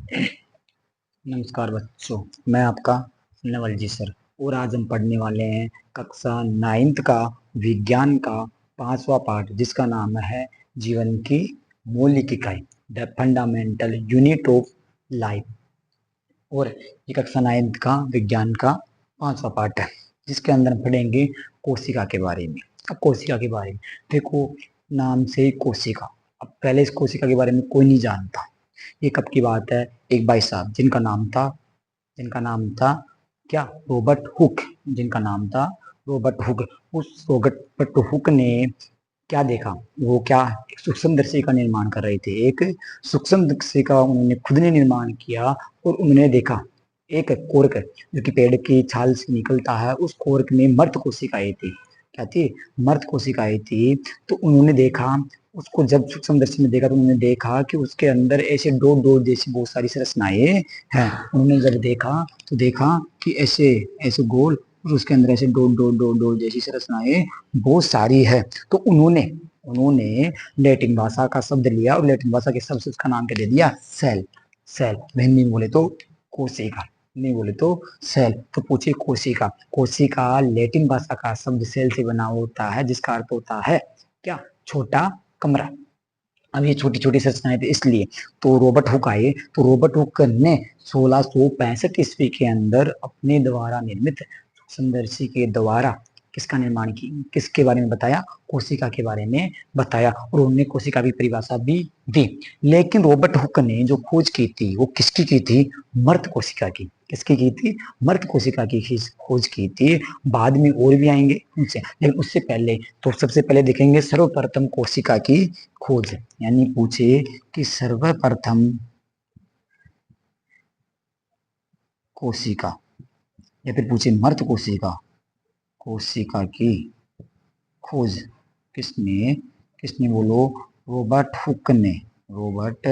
नमस्कार बच्चों, मैं आपका नवलजी सर। और आज हम पढ़ने वाले हैं कक्षा नाइन्थ का विज्ञान का 5वां पाठ, जिसका नाम है जीवन की मौलिक इकाई, the fundamental unit of life. और ये कक्षा नाइन्थ का विज्ञान का 5वां पाठ है, जिसके अंदर हम पढ़ेंगे कोशिका के बारे में। अब कोशिका के बारे में देखो, नाम से ही कोशिका। अब पहले इस कोशिका के बारे में कोई नहीं जानता। ये कब की बात है? एक भाई साहब जिनका नाम था क्या? Robert Hooke. जिनका नाम था रॉबर्ट हुक। उस रॉबर्ट हुक ने क्या देखा? वो क्या एक सूक्ष्मदर्शी का निर्माण कर रहे थे। एक सूक्ष्मदर्शी का उन्होंने खुद ने निर्माण किया और उन्होंने देखा एक कोर्क जो कि पेड़ की छाल से निकलता है। उस कोर्क में मर्त कोशिकाएं थी। क्या थी? मर्त कोशिकाएं थी। तो उन्होंने देखा उसको, जब सूक्ष्मदर्शी में देखा तो उन्होंने देखा कि उसके अंदर ऐसे डॉट डॉट जैसी बहुत सारी संरचनाएं हैं। उन्होंने जब देखा तो देखा कि ऐसे ऐसे गोल और उसके अंदर ऐसे डॉट डॉट डॉट डॉट जैसी संरचनाएं बहुत सारी है। तो उन्होंने उन्होंने लैटिन भाषा का शब्द लिया और लैटिन भाषा के शब्द से उसका नाम क्या दे दिया? सेल। सेल हिंदी में बोले तो कोशिका, नहीं बोले तो सेल। तो पूछिए कोशिका। कोशिका लैटिन भाषा का शब्द सेल से बना होता है, जिसका अर्थ होता है क्या? छोटा कमरा। अब ये छोटी छोटी संरचनाएं थी इसलिए। तो रॉबर्ट हुक आए, तो रॉबर्ट हुक ने 1665 ईस्वी के अंदर अपने द्वारा निर्मित सूक्ष्मदर्शी के द्वारा किसका निर्माण की, किसके बारे में बताया? कोशिका के बारे में बताया। और उन्होंने कोशिका की परिभाषा भी दी। लेकिन रॉबर्ट हुक ने जो खोज की थी वो किसकी की थी? मर्त कोशिका की। किसकी की थी? मर्त कोशिका की खोज की थी। बाद में और भी आएंगे उनसे, लेकिन उससे पहले तो सबसे पहले देखेंगे सर्वप्रथम कोशिका की खोज। यानी पूछे कि सर्वप्रथम कोशिका, या फिर पूछे मर्त कोशिका, कोशिका की खोज किसने किसने बोलो? रॉबर्ट हुक ने। रॉबर्ट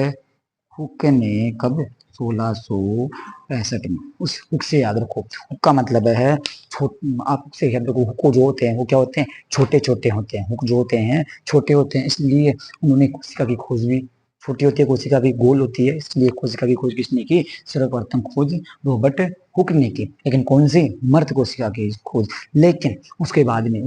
हुक ने कब? 1665 में। उस हुक से याद रखो, हुक का मतलब है छोट। आप हुक से याद रखो, हुक जो होते हैं वो क्या होते हैं? छोटे छोटे होते हैं। हुक जो होते हैं छोटे होते हैं, इसलिए उन्होंने कोशिका की खोज भी छोटी होती है। कोशिका भी गोल होती है, इसलिए कोशिका की खोज किसने की? सर्वप्रथम खोज रॉबर्ट हुक ने की। लेकिन कौन सी? मर्द कोशिका की खोज। लेकिन उसके बाद में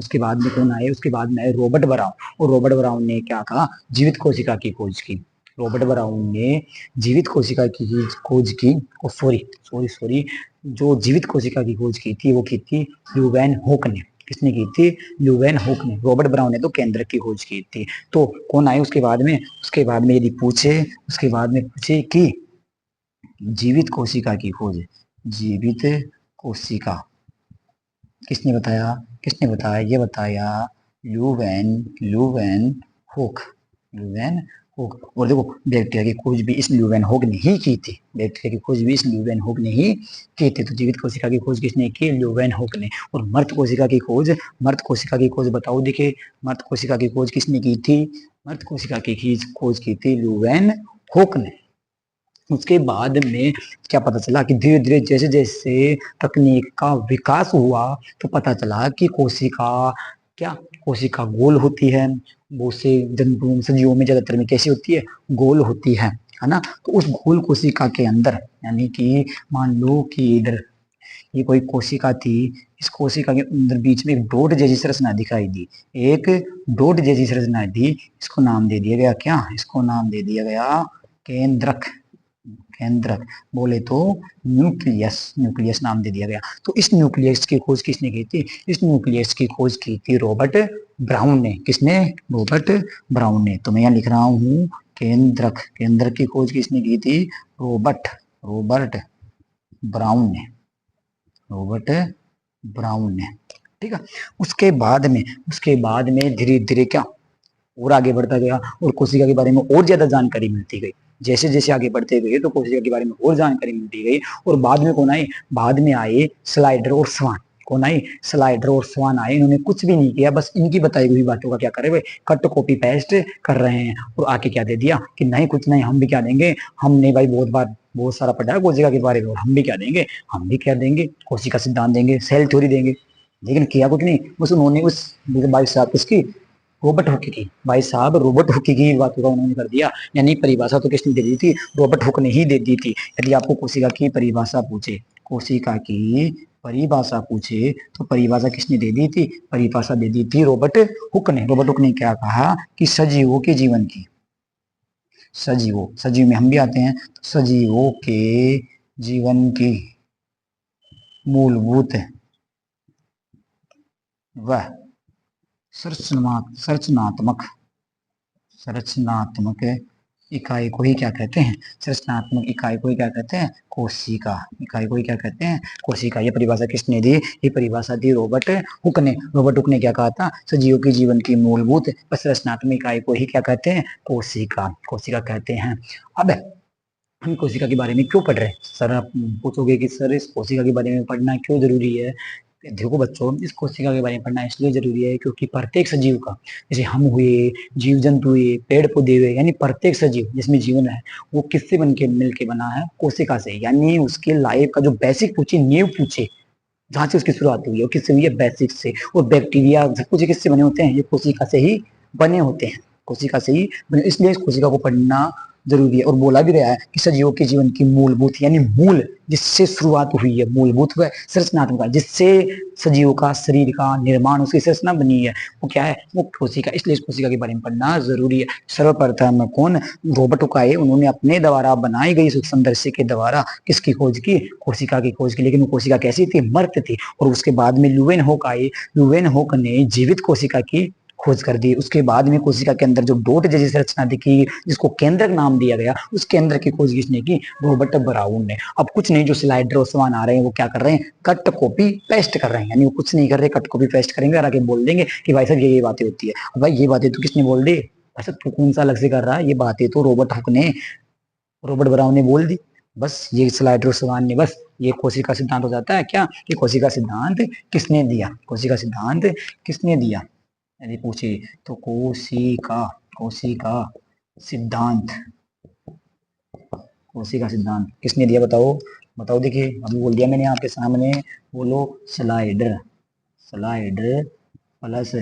कौन आए? उसके बाद में आए रॉबर्ट ब्राउन। और रॉबर्ट ब्राउन ने क्या कहा? जीवित कोशिका की खोज की। रॉबर्ट ब्राउन ने जीवित कोशिका की खोज की। सॉरी सॉरी सॉरी, जो जीवित कोशिका की खोज की थी वो की थी ल्यूवेन हुक ने। किसने की थी? ल्यूवेन हुक ने। रॉबर्ट ब्राउन ने तो केंद्रक की खोज की थी। तो कौन आए उसके बाद में? उसके बाद में यदि पूछे, उसके बाद में पूछे कि जीवित कोशिका की खोज, जीवित कोशिका किसने बताया? किसने बताया? ये बताया Leeuwen Leeuwen hook. Leeuwen hook. और देखो, बैक्टीरिया की खोज भी इस ल्यूवेन हुक ने ही की थी। बैक्टीरिया की खोज भी इस ल्यूवेन हुक ने ही की थी। तो जीवित कोशिका की खोज किसने की? ल्यूवेन हुक ने। और मर्त कोशिका की खोज बताओ। देखिए, मर्त कोशिका की खोज किसने की थी? मर्त कोशिका की खोज की थी ल्यूवेन हुक ने। उसके बाद में क्या पता चला कि धीरे धीरे जैसे जैसे तकनीक का विकास हुआ, तो पता चला कि कोशिका क्या? कोशिका गोल होती है। बहुत से जंतुओं सजीवों में ज्यादातर में कैसी होती है? गोल होती है ना। तो उस गोल कोशिका के अंदर, यानी कि मान लो कि इधर ये कोई कोशिका थी। इस कोशिका के अंदर बीच में एक डोट जैसी संरचना दिखाई दी। एक डोट जैसी संरचना दी। इसको नाम दे दिया गया क्या? इसको नाम दे दिया गया केंद्रक। केंद्रक बोले तो न्यूक्लियस। न्यूक्लियस नाम दे दिया गया। तो इस न्यूक्लियस की खोज किसने की थी? इस न्यूक्लियस की खोज की थी रॉबर्ट ब्राउन ने। किसने? रॉबर्ट ब्राउन ने। तो मैं यहाँ लिख रहा हूँ केंद्रक। केंद्रक की खोज किसने की थी? रॉबर्ट रॉबर्ट ब्राउन ने। रॉबर्ट ब्राउन ने। ठीक है। उसके बाद में धीरे धीरे क्या और आगे बढ़ता गया, और कोशिका के बारे में और ज्यादा जानकारी मिलती गई। जैसे जैसे आगे बढ़ते गए तो कोशिका के बारे में और जानकारी मिलती गई। और बाद में कौन आए? बाद में आए स्लाइडर और स्वान। कौन आए? स्लाइडर और स्वान आए। इन्होंने कुछ भी नहीं किया, बस इनकी बताई हुई बातों का क्या कर रहे हैं? कट कॉपी पेस्ट कर रहे हैं। और आके क्या दे दिया कि नहीं कुछ नहीं, हम भी क्या देंगे? हमने भाई बहुत बार बहुत सारा पढ़ा है कोशिका के बारे में, और हम भी क्या देंगे? हम भी क्या देंगे? कोशिका सिद्धांत देंगे, सेल थ्योरी देंगे। लेकिन किया कुछ नहीं, बस उन्होंने उस 22 साल उसकी रॉबर्ट हुक की। भाई साहब रॉबर्ट हुक की बातों का उन्होंने कर दिया, यानी परिभाषा तो किसने दे दी थी, रॉबर्ट हुक ने ही दे दी थी। यदि आपको कोशिका की परिभाषा पूछे, कोशिका की परिभाषा पूछे तो परिभाषा किसने दे दी थी, परिभाषा दे दी थी रॉबर्ट हुक ने। रॉबर्ट हुक ने क्या कहा कि सजीवों के जीवन की, सजीवों, सजीव में हम भी आते हैं, तो सजीवों के जीवन की मूलभूत व संरचनात्मक संरचनात्मक इकाई को ही क्या कहते हैं, संरचनात्मक इकाई को ही क्या कहते हैं, कोशिका। इकाई को ही क्या कहते हैं, कोशिका। ये परिभाषा किसने दी, ये परिभाषा दी रॉबर्ट हुक ने। रॉबर्ट हुक ने क्या कहा था, सजीवों के जीवन की मूलभूत संरचनात्मक इकाई को ही क्या कहते हैं, कोशिका, कोशिका कहते हैं। अब हम कोशिका के बारे में क्यों पढ़ रहे हैं, सर आप पूछोगे कि सर इस कोशिका के बारे में पढ़ना क्यों जरूरी है। देखो बच्चों, इस कोशिका के बारे में पढ़ना इसलिए जरूरी है क्योंकि प्रत्येक सजीव का, जैसे हम हुए, जीव जंतु हुए, पेड़ पौधे हुए, यानी प्रत्येक सजीव जिसमें जीवन है वो किससे बन के मिल के बना है, कोशिका से। यानी उसके लाइफ का जो बेसिक पूछे, नींव पूछे, जहाँ से उसकी शुरुआत हुई है वो किससे हुई है, बेसिक से। और बैक्टीरिया सब कुछ किससे बने होते हैं, ये कोशिका से ही बने होते हैं, कोशिका से ही बने। इसलिए इस कोशिका को पढ़ना जरूरी है। और बोला भी गया है कि सजीवों के जीवन की मूलभूत, यानी मूल जिससे शुरुआत हुई है, मूलभूत व संरचनात्मक, जिससे सजीवों का शरीर का निर्माण, उसकी संरचना बनी है, वो क्या है, वो कोशिका। इसलिए इस कोशिका के बारे में पढ़ना जरूरी है। सर्वप्रथम कौन, रॉबर्ट हुक आए, उन्होंने अपने द्वारा बनाई गई सूक्ष्मदर्शी के द्वारा किसकी खोज की, कोशिका की खोज की। लेकिन वो कोशिका कैसी थी, मर्त थी। और उसके बाद में ल्यूवेनहोक आए, ल्यूवेनहोक ने जीवित कोशिका की खोज कर दी। उसके बाद में कोशिका के अंदर जो डोट जैसी संरचना दिखी, जिसको केंद्रक नाम दिया गया, उस केंद्र की खोज किसने की, रॉबर्ट ब्राउन ने। अब कुछ नहीं, जो स्लाइडर और समान आ रहे हैं वो क्या कर रहे हैं, कट कॉपी पेस्ट कर रहे हैं। यानी वो कुछ नहीं कर रहे, कट कॉपी पेस्ट करेंगे और आगे बोल देंगे कि भाई साहब ये बातें होती है। अब भाई ये बातें तो किसने बोल दी, ऐसा तू कौन सा अलग से कर रहा है, ये बातें तो रॉबर्ट हुक ने, रॉबर्ट ब्राउन ने बोल दी। बस ये स्लाइडर और समान ने, बस ये कोशिका सिद्धांत हो जाता है क्या, ये कोशिका सिद्धांत किसने दिया, कोशिका सिद्धांत किसने दिया यदि पूछे तो, कोशिका, कोशिका सिद्धांत, कोशिका सिद्धांत किसने दिया, बताओ बताओ। देखिए अभी बोल दिया मैंने आपके सामने, बोलो स्लाइडर, स्लाइडर प्लस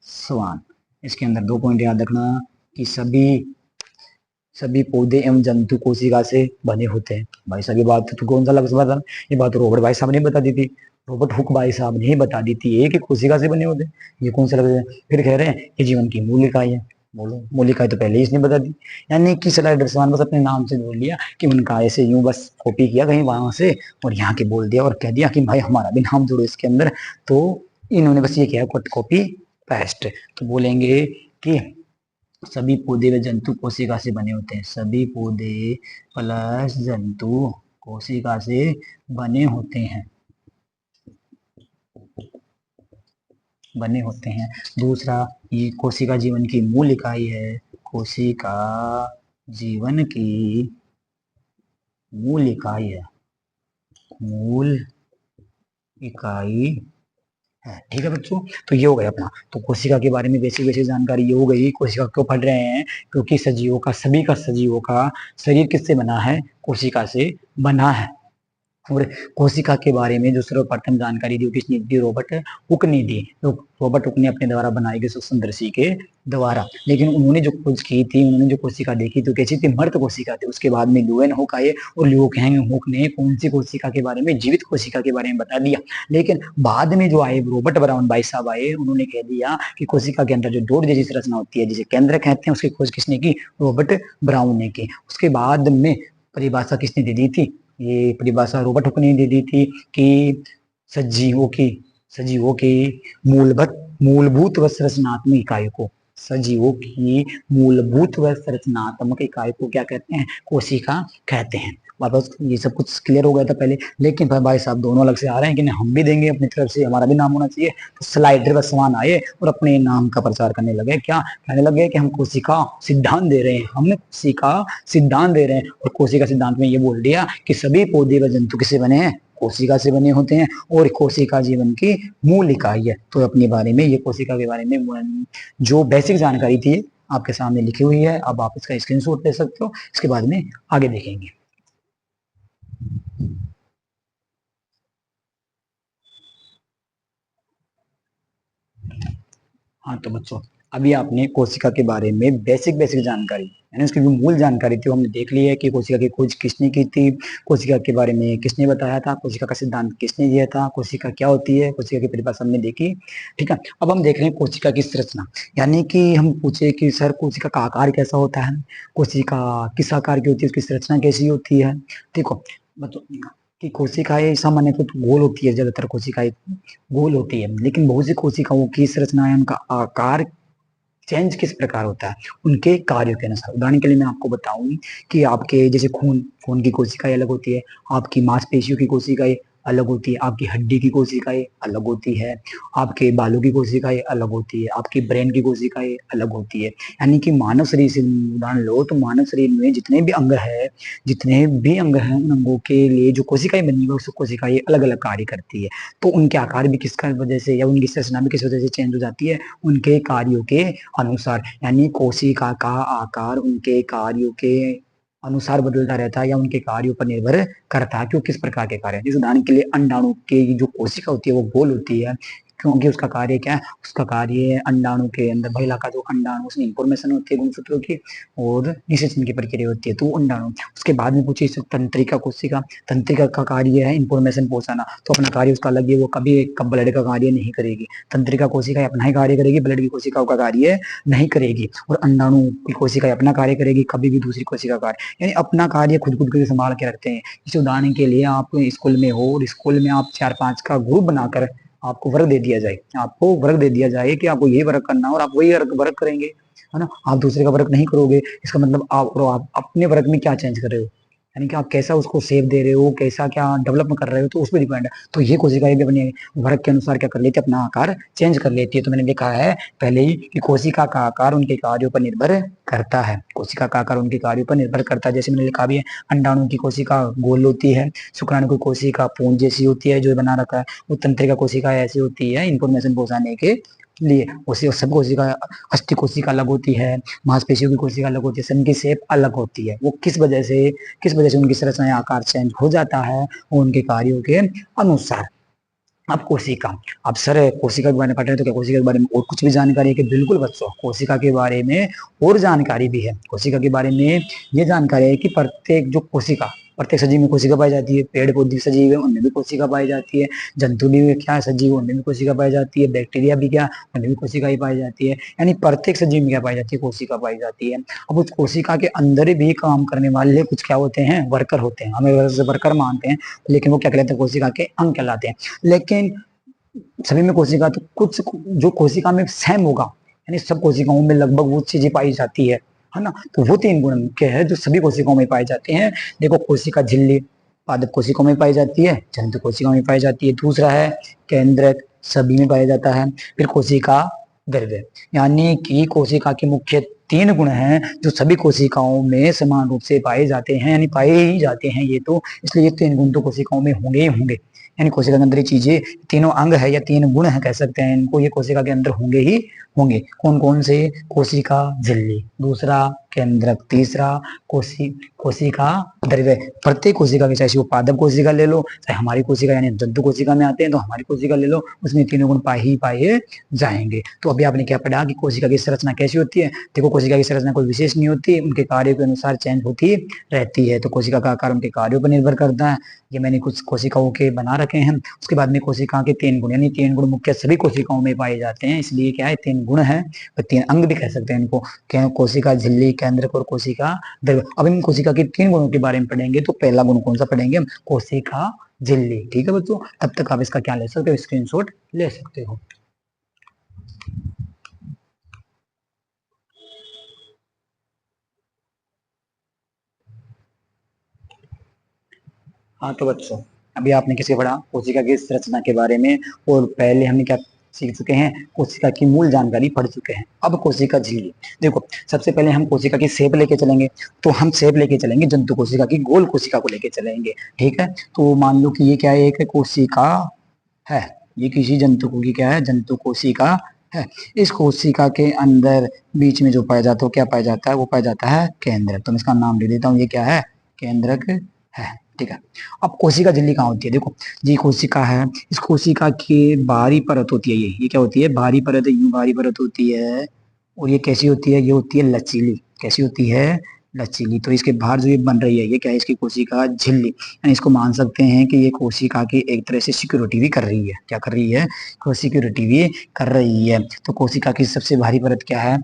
स्वान। इसके अंदर दो पॉइंट याद रखना कि सभी सभी पौधे एवं जंतु कोशिका से बने होते हैं। भाई साहब ये बात तो कौन सा लफ्ज बता, ये बात तो रॉबर्ट भाई साहब ने बता दी थी, रॉबर्ट हुक भाई साहब ने ही बता दी थी कि कोशिका से बने होते हैं। ये कौन सा लफ्ज है, फिर कह रहे हैं ये जीवन की मूल इकाई है। बोलो मूल इकाई तो पहले ही इसने बता दी। यानी कि स्लाइडर समान बस अपने नाम से बोल लिया कि उनका ऐसे यूं बस कॉपी किया कहीं वहां से और यहाँ के बोल दिया और कह दिया कि भाई हमारा भी नाम जोड़ो इसके अंदर। तो इन्होंने बस ये किया, कॉपी पेस्ट। तो बोलेंगे कि सभी पौधे व जंतु कोशिका से बने होते हैं, सभी पौधे प्लस जंतु कोशिका से बने होते हैं, बने होते हैं। दूसरा, ये कोशिका जीवन की मूल इकाई है, कोशिका जीवन की मूल इकाई है, मूल इकाई है। ठीक है बच्चों, तो ये हो गया अपना, तो कोशिका के बारे में बेसिक बेसिक जानकारी ये हो गई। कोशिका क्यों पढ़ रहे हैं, क्योंकि सजीवों का, सभी का सजीवों का शरीर किससे बना है, कोशिका से बना है। और कोशिका के बारे में जो सर्वप्रथम जानकारी दी किसने दी, रॉबर्ट हुक ने दी। तो रॉबर्ट हुक ने अपने द्वारा बनाई गई सूक्ष्मदर्शी के द्वारा। लेकिन उन्होंने जो खोज की थी, उन्होंने जो कोशिका देखी तो कैसी थी, मृत कोशिका थी। उसके बाद में ल्यूवेनहोक आए और ल्यूवेनहोक ने कौन सी कोशिका के बारे में, जीवित कोशिका के बारे में बता दिया। लेकिन बाद में जो आए रॉबर्ट ब्राउन भाई साहब आए, उन्होंने कह दिया कि कोशिका के अंदर जो डोर जैसी संरचना होती है जिसे केंद्र कहते हैं, उसकी खोज किसने की, रॉबर्ट ब्राउन ने की। उसके बाद में परिभाषा किसने दे दी थी, ये परिभाषा रॉबर्ट हुक ने दे दी थी कि सजीवों की, सजीवों की मूलभूत मूलभूत व संरचनात्मक इकाई को, सजीवों की मूलभूत व संरचनात्मक इकाई को क्या कहते हैं, कोशिका कहते हैं। वापस ये सब कुछ क्लियर हो गया था पहले, लेकिन भाई साहब दोनों अलग से आ रहे हैं कि नहीं, हम भी देंगे अपनी तरफ से, हमारा भी नाम होना चाहिए। तो स्लाइडर व समान आए और अपने नाम का प्रचार करने लगे, क्या कहने लगे कि हम कोशिका सिद्धांत दे रहे हैं, हमने कोशिका सिद्धांत दे रहे हैं। और कोशिका सिद्धांत में ये बोल दिया कि सभी पौधे व जंतु किससे बने हैं, कोशिका से बने होते हैं और कोशिका जीवन की मूल इकाई है। तो अपने बारे में, ये कोशिका के बारे में जो बेसिक जानकारी थी आपके सामने लिखी हुई है। अब आप इसका स्क्रीनशॉट ले सकते हो, इसके बाद में आगे देखेंगे। हाँ तो बच्चों, अभी आपने कोशिका के बारे में बेसिक बेसिक जानकारी यानी उसकी जो मूल जानकारी थी वो हमने देख ली है कि कोशिका की खोज किसने की थी, कोशिका के बारे में किसने बताया था, कोशिका का सिद्धांत किसने दिया था, कोशिका क्या होती है, कोशिका की परिभाषा हमने देखी। ठीक है, अब हम देख रहे हैं कोशिका की संरचना। यानी कि हम पूछे कि सर कोशिका का आकार कैसा होता है, कोशिका किस आकार की होती है, उसकी संरचना कैसी होती है। देखो मतलब कि कोशिकाएं सामान्य तो गोल होती है, ज्यादातर कोशिकाएं गोल होती है, लेकिन बहुत सी कोशिकाओं की संरचना है, उनका आकार चेंज किस प्रकार होता है उनके कार्यों के अनुसार। उदाहरण के लिए मैं आपको बताऊं कि आपके जैसे खून खून की कोशिकाएं अलग होती है, आपकी मांसपेशियों की कोशिकाएं अलग होती है, आपकी हड्डी की कोशिकाएं अलग होती है, आपके बालों की कोशिकाएं अलग होती है, आपकी ब्रेन की कोशिकाएं अलग होती है। यानी कि मानव शरीर से उदाहरण लो तो मानव शरीर में जितने भी अंग हैं उन अंगों के लिए जो कोशिकाएं बनी हुई है उस कोशिकाएं अलग अलग कार्य करती है। तो उनके आकार भी किसका वजह से या उनकी संरचना भी किस वजह से चेंज हो जाती है, उनके कार्यों के अनुसार। यानी कोशिका का आकार उनके कार्यों के अनुसार बदलता रहता है या उनके कार्यों पर निर्भर करता है कि वो किस प्रकार के कार्य हैं। जैसे उदाहरण के लिए अंडाणु की जो कोशिका होती है वो गोल होती है, क्योंकि उसका कार्य क्या है, उसका कार्य अंडाणु के अंदर महिला का जो अंडाणु उसमें इंफॉर्मेशन होती है गुणसूत्रों की और निषेचन की प्रक्रिया होती है, तो वो अंडाणु। उसके बाद में पूछिए तंत्रिका कोशिका, तंत्रिका का कार्य है इंफॉर्मेशन पहुंचाना, तो अपना कार्य उसका अलग है, वो कभी ब्लड का कार्य नहीं करेगी। तंत्रिका कोशिका अपना ही कार्य करेगी, ब्लड की कोशिकाओं का कार्य नहीं करेगी। और अंडाणु की कोशिका अपना कार्य करेगी, कभी भी दूसरी कोशिका का कार्य, यानी अपना कार्य खुद खुद के संभाल के रखते हैं। इस उदाहरण के लिए आप स्कूल में हो और स्कूल में आप 4-5 का ग्रुप बनाकर आपको वर्क दे दिया जाए, आपको वर्क दे दिया जाए कि आपको ये वर्क करना है और आप वही वर्क करेंगे, है ना। आप दूसरे का वर्क नहीं करोगे, इसका मतलब आप अपने वर्क में क्या चेंज कर रहे हो, यानी कि आप कैसा उसको सेव दे रहे हो, कैसा क्या डेवलप कर रहे हो, तो उस पर डिपेंड है। तो ये कोशिकाएं भी अपने वर्क के अनुसार क्या कर लेती है, अपना आकार चेंज कर लेती है। तो मैंने देखा है पहले ही कि कोशिका का आकार उनके कार्यों पर निर्भर करता है, कोशिका का आकार उनके कार्यों पर निर्भर करता है। जैसे मैंने लिखा भी है, अंडाणु की कोशिका गोल होती है, शुक्राणु की कोशिका पूंछ जैसी होती है जो बना रखा है, वो तंत्रिका कोशिका ऐसी होती है इंफॉर्मेशन पहुंचाने के लिए। उसी सब कोशिका, अस्थि कोशिका अलग होती है, मांसपेशियों की कोशिका अलग होती है, सबकी शेप अलग होती है। वो किस वजह से उनकी संरचना आकार चेंज हो जाता है, वो उनके कार्यों के अनुसार। अब कोशिका, अब सर कोशिका के बारे में पढ़ रहे हैं तो क्या कोशिका के बारे में और कुछ भी जानकारी है कि बिल्कुल बच्चों, कोशिका के बारे में और जानकारी भी है। कोशिका के बारे में ये जानकारी है कि प्रत्येक सजीव में कोशिका पाई जाती है, पेड़ पौधे सजीव है उनमें भी कोशिका पाई जाती है, जंतु भी क्या है सजीव उनमें भी कोशिका पाई जाती है, बैक्टीरिया भी क्या उनमें भी कोशिका ही पाई जाती है। यानी प्रत्येक सजीव में क्या पाई जाती है, कोशिका पाई जाती है। अब उस कोशिका के अंदर भी काम करने वाले कुछ क्या होते हैं, वर्कर होते हैं, हमें वर्कर मानते हैं, लेकिन वो क्या कहलाते हैं, कोशिका के अंग कहलाते हैं। लेकिन सभी में कोशिका तो कुछ जो कोशिका में सेम होगा, यानी सब कोशिकाओं में लगभग वो चीजें पाई जाती है ना। तो वो 3 गुण मुख्य है जो सभी कोशिकाओं में पाए जाते हैं। देखो कोशिका झिल्ली पादप कोशिकाओं में पाई जाती है, जंतु कोशिकाओं में पाई जाती है। दूसरा है केंद्रक, सभी में पाया जाता है। फिर कोशिका द्रव्य, यानी कि कोशिका के मुख्य 3 गुण हैं जो सभी कोशिकाओं में समान रूप से पाए जाते हैं, यानी पाए ही जाते हैं ये तो, इसलिए ये 3 गुण तो कोशिकाओं में होंगे ही होंगे। यानी कोशिका के अंदर ये चीजें, तीनों अंग है या 3 गुण है कह सकते हैं इनको, ये कोशिका के अंदर होंगे ही होंगे। कौन कौन से, कोशिका झिल्ली, दूसरा केंद्रक, तीसरा कोशिका द्रव्य। प्रत्येक कोशिका के, चाहे वो पादप कोशिका ले लो, चाहे हमारी कोशिका यानी जंतु कोशिका में आते हैं तो हमारी कोशिका ले लो, उसमें 3 गुण पाए जाएंगे। तो अभी आपने क्या पढ़ा कि कोशिका की संरचना कैसी होती है। देखो कोशिका की संरचना कोई विशेष नहीं होती, उनके कार्यों के अनुसार चेंज होती रहती है। तो कोशिका का आकार उनके कार्यों पर निर्भर करता है। ये मैंने कुछ कोशिकाओं के बना रखे हैं। उसके बाद में कोशिका के 3 गुण, यानी 3 गुण मुख्य सभी कोशिकाओं में पाए जाते हैं, इसलिए क्या है 3 गुण है, 3 अंग भी कह सकते हैं इनको, कोशिका झिल्ली, केंद्रक और कोशिका द्रव्य। अब इन कोशिका के 3 गुणों के बारे में पढ़ेंगे। तो पहला गुण कौन सा पढ़ेंगे हम, कोशिका झिल्ली। ठीक है बच्चों, तब तक आप इसका क्या ले सकते हो, स्क्रीनशॉट ले सकते हो। हाँ तो बच्चों, अभी आपने किसी पढ़ा कोशिका की संरचना के बारे में, और पहले हमने क्या सीख चुके हैं, कोशिका की मूल जानकारी पढ़ चुके हैं। अब कोशिका झिल्ली, देखो सबसे पहले हम कोशिका की शेप लेके चलेंगे। तो हम शेप लेके चलेंगे जंतु कोशिका की, गोल कोशिका को लेके चलेंगे। ठीक है, तो मान लो कि ये क्या है, एक कोशिका है, ये किसी जंतु को की क्या है, जंतु कोशिका है। इस कोशिका के अंदर बीच में जो पाया जाता है वो क्या पाया जाता है, वो पाया जाता है केंद्रक। तो मैं इसका नाम दे देता हूँ, ये क्या है, केंद्रक है। ठीक है, अब कोशिका झिल्ली कहाँ होती है, देखो ये कोशिका है, इस कोशिका की बाहरी परत होती है, ये क्या होती है, बाहरी परत, यूं बाहरी परत होती है, और ये कैसी होती है, ये होती है लचीली। कैसी होती है, लचीली। तो इसके बाहर जो ये बन रही है, ये क्या है, इसकी कोशिका झिल्ली। यानी इसको मान सकते हैं कि ये कोशिका की एक तरह से सिक्योरिटी भी कर रही है। क्या कर रही है, सिक्योरिटी भी कर रही है। तो कोशिका की सबसे भारी परत क्या है,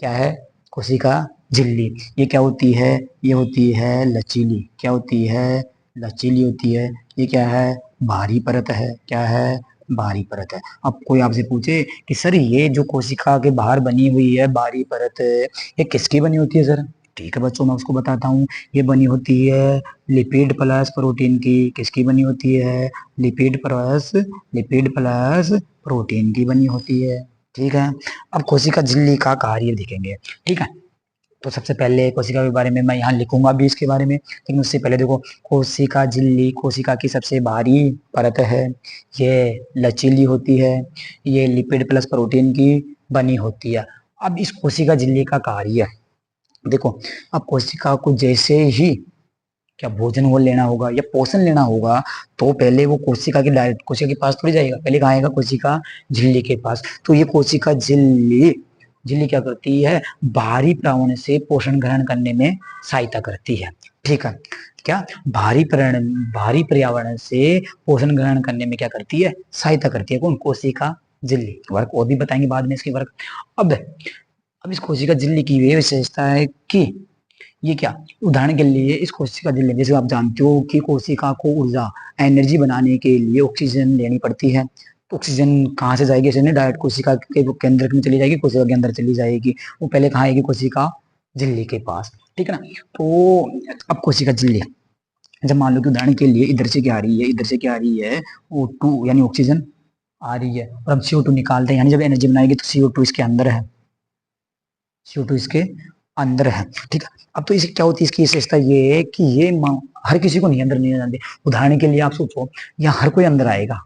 क्या है, कोशिका झिल्ली। ये क्या होती है, ये होती है लचीली। क्या होती है, लचीली होती है। ये क्या है, भारी परत है। क्या है, भारी परत है। अब कोई आपसे पूछे कि सर ये जो कोशिका के बाहर बनी हुई है बाहरी परत, ये किसकी बनी होती है सर? ठीक है बच्चों, मैं उसको बताता हूँ। ये बनी होती है लिपिड प्लस प्रोटीन की। किसकी बनी होती है, लिपिड प्लस प्रोटीन की बनी होती है। ठीक है। अब कोशिका झिल्ली का कार्य देखेंगे। ठीक है। तो सबसे पहले कोशिका के बारे में मैं यहाँ लिखूंगा भी इसके बारे में, लेकिन उससे पहले देखो, कोशिका झिल्ली कोशिका की सबसे बाहरी परत है। ये लचीली होती है। ये लिपिड प्लस प्रोटीन की बनी होती है। अब इस कोशिका झिल्ली का कार्य देखो, अब कोशिका को जैसे ही क्या भोजन वो लेना होगा या पोषण लेना होगा, तो पहले वो कोशिका की डायरेक्ट कोशिका के पास थोड़ी जाएगा, पहले कहाँ आएगा, कोशिका झिल्ली के पास। तो ये कोशिका झिल्ली झिल्ली क्या करती है, बाहरी प्रावरण से पोषण ग्रहण करने में सहायता करती है। ठीक है। क्या बाहरी पर्यावरण से पोषण ग्रहण करने में क्या करती है, सहायता करती है। कौन, कोशिका झिल्ली। वर्क और भी बताएंगे बाद में इसकी वर्क। अब इस कोशिका झिल्ली की ये विशेषता है कि ये क्या, उदाहरण के लिए इस कोशिका झिल्ली, जैसे आप जानते हो कि कोशिका को ऊर्जा, एनर्जी बनाने के लिए ऑक्सीजन लेनी पड़ती है। तो ऑक्सीजन कहाँ से जाएगी, ऐसे नहीं डायरेक्ट कोशिका के केंद्र में चली जाएगी, कोशिका के अंदर चली जाएगी। वो पहले कहाँ आएगी, कोशिका झिल्ली के पास। ठीक है ना। तो अब कोशिका झिल्ली, जब मान लो कि उदाहरण के लिए इधर से क्या आ रही है, इधर से क्या आ रही है, O2 यानी ऑक्सीजन आ रही है, और अब CO2 निकालते हैं, यानी जब एनर्जी बनाएगी तो CO2 इसके अंदर है, CO2 इसके अंदर है। ठीक है। अब तो इसे क्या होती है, इसकी विशेषता ये है कि ये हर किसी को नहीं अंदर नहीं जानते। उदाहरण के लिए आप सोचो, यहाँ हर कोई अंदर आएगा,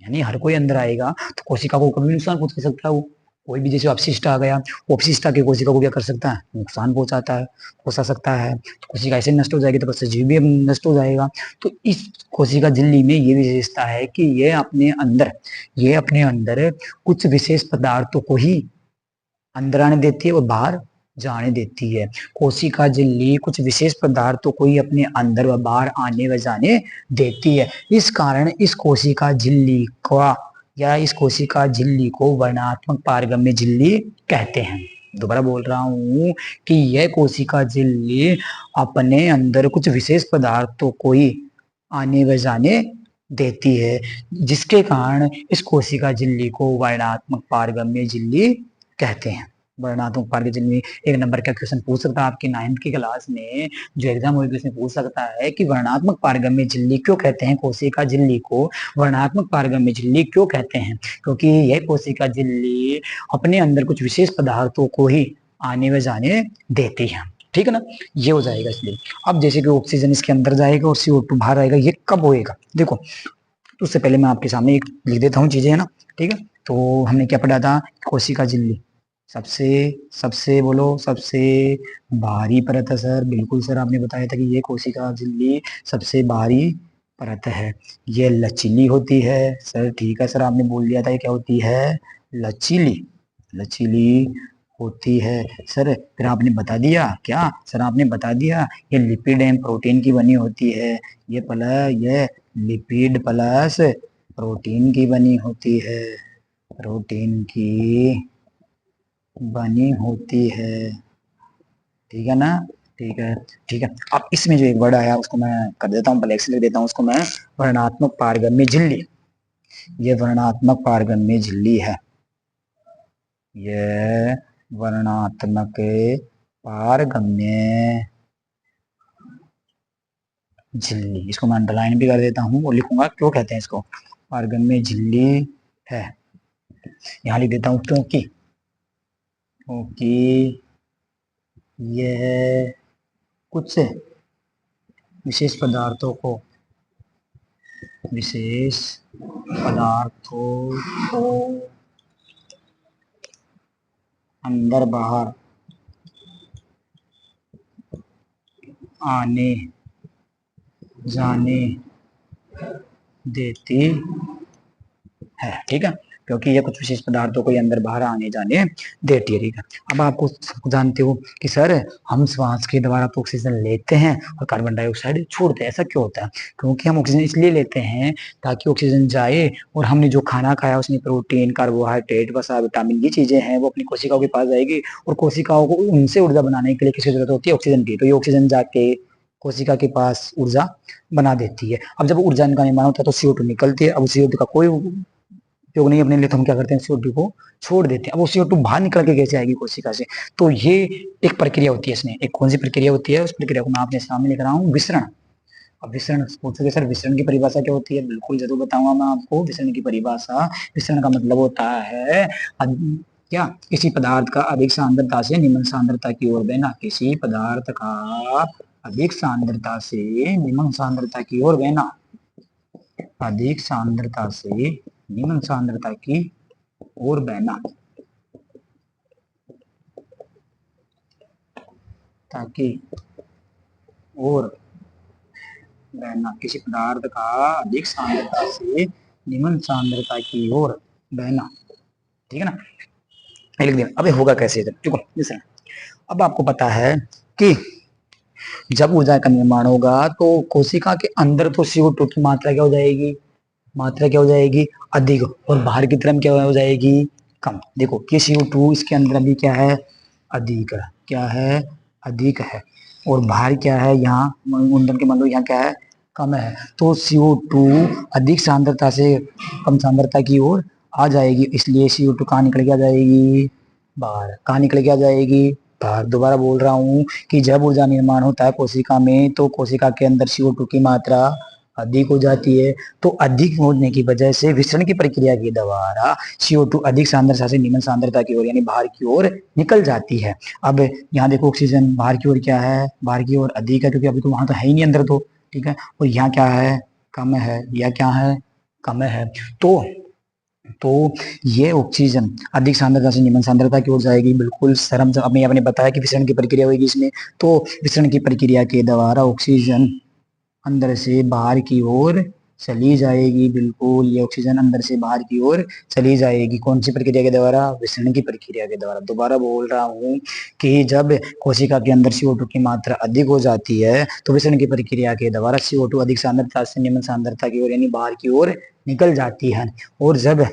यानी हर कोई अंदर आएगा तो कोशिका को कभी नुकसान पहुंचा सकता है वो। कोई भी जैसे अपशिष्ट आ गया, वो अपशिष्ट आके कोशिका को क्या कर सकता है, नुकसान पहुंचाता है, पहुंचा सकता है। तो कोशिका ऐसे नष्ट हो जाएगी तो बस जीव भी नष्ट हो जाएगा। तो इस कोशिका झिल्ली में ये विशेषता है कि ये अपने अंदर कुछ विशेष पदार्थों को ही अंदर आने देती है और बाहर जाने देती है। कोशिका झिल्ली कुछ विशेष पदार्थों को ही अपने अंदर व बाहर आने व जाने देती है। इस कारण इस कोशिका झिल्ली का या इस कोशिका झिल्ली को वर्णात्मक पारगम्य झिल्ली कहते हैं। दोबारा बोल रहा हूं कि यह कोशिका झिल्ली अपने अंदर कुछ विशेष पदार्थों को ही आने व जाने देती है, जिसके कारण इस कोशिका झिल्ली को वर्णात्मक पारगम्य झिल्ली कहते हैं। वर्णात्मक पारगम्य झिल्ली, एक नंबर का क्वेश्चन पूछ सकता है आपकी 9th की क्लास में, जो एग्जाम होगी उसमें पूछ सकता है कि वर्णात्मक पारगम्य झिल्ली क्यों कहते हैं, कोशिका झिल्ली को वर्णात्मक पारगम्य झिल्ली क्यों कहते हैं, क्योंकि यह कोशिका झिल्ली अपने अंदर कुछ विशेष पदार्थों को ही आने व जाने देती है। ठीक है ना, ये हो जाएगा इसलिए। अब जैसे कि ऑक्सीजन इसके अंदर जाएगा और CO2 बाहर आएगा, ये कब होएगा देखो। तो उससे पहले मैं आपके सामने एक लिख देता हूँ चीजें, है ना। ठीक है। तो हमने क्या पढ़ा था, कोशिका झिल्ली सबसे सबसे बोलो, सबसे भारी परत है सर। बिल्कुल सर, आपने बताया था कि ये कोशिका झिल्ली सबसे भारी परत है। ये लचीली होती है सर। ठीक है सर, आपने बोल दिया था ये क्या होती है, लचीली, लचीली होती है सर। फिर आपने बता दिया क्या सर, आपने बता दिया ये लिपिड एंड प्रोटीन की बनी होती है। ये लिपिड प्लस प्रोटीन की बनी होती है, प्रोटीन की बनी होती है। ठीक है ना, ठीक है। ठीक है। अब इसमें जो एक वर्ड आया उसको मैं कर देता हूँ, ब्लैक से लिख देता हूँ उसको मैं, वर्णात्मक पारगम्य झिल्ली। ये वर्णात्मक पारगम्य झिल्ली है, ये वर्णात्मक पारगम्य झिल्ली। इसको मैं अंडरलाइन भी कर देता हूँ और लिखूंगा क्यों कहते हैं इसको पारगम्य झिल्ली है। यहाँ लिख देता हूँ क्योंकि, क्योंकि यह कुछ विशेष पदार्थों को विशेष पदार्थों को अंदर बाहर आने जाने देती है। ठीक है। क्योंकि ये कुछ विशेष पदार्थों को अंदर बाहर आने जाने देती है। ठीक है, अब आपको जानते हो कि सर हम श्वास के द्वारा तो ऑक्सीजन लेते हैं और कार्बन डाइऑक्साइड छोड़ते हैं, ऐसा क्यों होता है? क्योंकि हम ऑक्सीजन इसलिए लेते हैं ताकि ऑक्सीजन जाए और हमने जो खाना खाया उसमें प्रोटीन, कार्बोहाइड्रेट, वसा, विटामिन, ये चीजें हैं वो अपनी कोशिकाओं के पास जाएगी और कोशिकाओं को उनसे ऊर्जा बनाने के लिए किसकी जरूरत होती है? ऑक्सीजन की। तो ये ऑक्सीजन जाके कोशिका के पास ऊर्जा बना देती है। अब जब ऊर्जा का निर्माण होता है तो CO2 निकलती है। अब CO2 का कोई उपयोग नहीं अपने लिए, तो हम क्या करते हैं? CO2 को छोड़ देते हैं। अब वो CO2 बाहर निकल के कैसे आएगी कोशिका से? तो ये एक प्रक्रिया होती है इसमें। एक कौन सी प्रक्रिया होती है? उस प्रक्रिया को मैं आपने सामने लिख रहा हूँ, विसरण। अब विसरण पूछोगे सर विसरण की परिभाषा क्या होती है? बिल्कुल जरूर बताऊंगा मैं आपको विसरण की परिभाषा। विसरण का मतलब होता है क्या? किसी पदार्थ का अधिक सांद्रता से निम्न सांद्रता की ओर बहना। किसी पदार्थ का अधिक सांद्रता से निम्न सांद्रता की ओर बहना। अधिक सांद्रता से निम्न सांद्रता की ओर बहना, ताकि और बहना। किसी पदार्थ का अधिक सांद्रता से निम्न सांद्रता की ओर बहना। ठीक है ना, लिख दिया। अबे होगा कैसे? देखो जैसे अब आपको पता है कि जब ऊर्जा का निर्माण होगा तो कोशिका के अंदर तो CO2 की मात्रा क्या हो जाएगी? मात्रा क्या हो जाएगी? अधिक। और बाहर की तरफ क्या हो जाएगी? कम। देखो ये CO2 इसके अंदर अभी क्या है? अधिक है। क्या है? अधिक है। और बाहर क्या है? यहाँ ईंधन के मान लो यहाँ क्या है? कम है। तो CO2 अधिक सांद्रता से कम सांद्रता की ओर आ जाएगी, इसलिए CO2 कहाँ निकल के आ जाएगी? बाहर। कहाँ निकल के आ जाएगी? बाहर। दोबारा बोल रहा हूँ कि जब ऊर्जा निर्माण होता है कोशिका में तो कोशिका के अंदर CO2 की मात्रा अधिक हो जाती है। तो अधिक होने की वजह से विसरण की प्रक्रिया के द्वारा CO2 अधिक सांद्रता से निम्न सांद्रता की ओर यानी बाहर की ओर निकल जाती है। अब यहाँ देखो ऑक्सीजन बाहर की ओर क्या है? बाहर की ओर अधिक है, क्योंकि अभी तो वहां तो है ही नहीं अंदर तो। ठीक है, और यहाँ क्या है? कम है। यह क्या है? कम है। तो ये ऑक्सीजन अधिक सांद्रता से निम्न सांद्रता की ओर जाएगी। बिल्कुल सरम अभी आपने बताया कि विसरण की प्रक्रिया होगी इसमें। तो विसरण की प्रक्रिया के द्वारा ऑक्सीजन अंदर से बाहर की ओर चली जाएगी। बिल्कुल ये ऑक्सीजन अंदर से बाहर की ओर चली जाएगी। कौन सी प्रक्रिया के द्वारा? विसरण की प्रक्रिया के द्वारा। दोबारा बोल रहा हूँ कि जब कोशिका के अंदर CO2 की मात्रा अधिक हो जाती है तो विसरण की प्रक्रिया के द्वारा CO2 अधिक सांद्रता से निम्न सांद्रता की ओर यानी बाहर की ओर निकल जाती है। और जब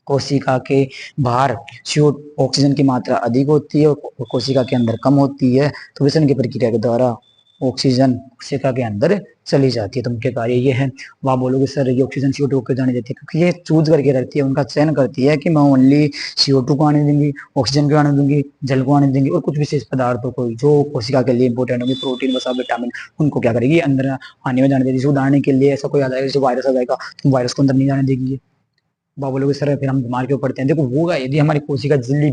कोशिका के बाहर CO ऑक्सीजन की मात्रा अधिक होती है और कोशिका के अंदर कम होती है तो विसरण की प्रक्रिया के द्वारा ऑक्सीजन कोशिका के अंदर चली जाती है। तो मुख्य कार्य ये है। वहां बोलोगे सर ये ऑक्सीजन CO2 को जाने देती है, क्योंकि ये चूज करके रखती है, उनका चयन करती है कि मैं ओनली CO2 को आने दूंगी, ऑक्सीजन को आने दूंगी, जल को आने दूंगी और कुछ विशेष पदार्थों को जो कोशिका के लिए इंपोर्टेंट होंगे, प्रोटीन, वसा, विटामिन, उनको क्या करेगी? अंदर आने में जाने देगी। उदाहरण के लिए ऐसा कोई आ जाएगा जैसे वायरस आ जाएगा तो वायरस को अंदर नहीं जाने देगी। बोलोगे सर फिर हम बीमार क्यों पड़ते हैं? देखो होगा, यदि हमारी कोशिका झिल्ली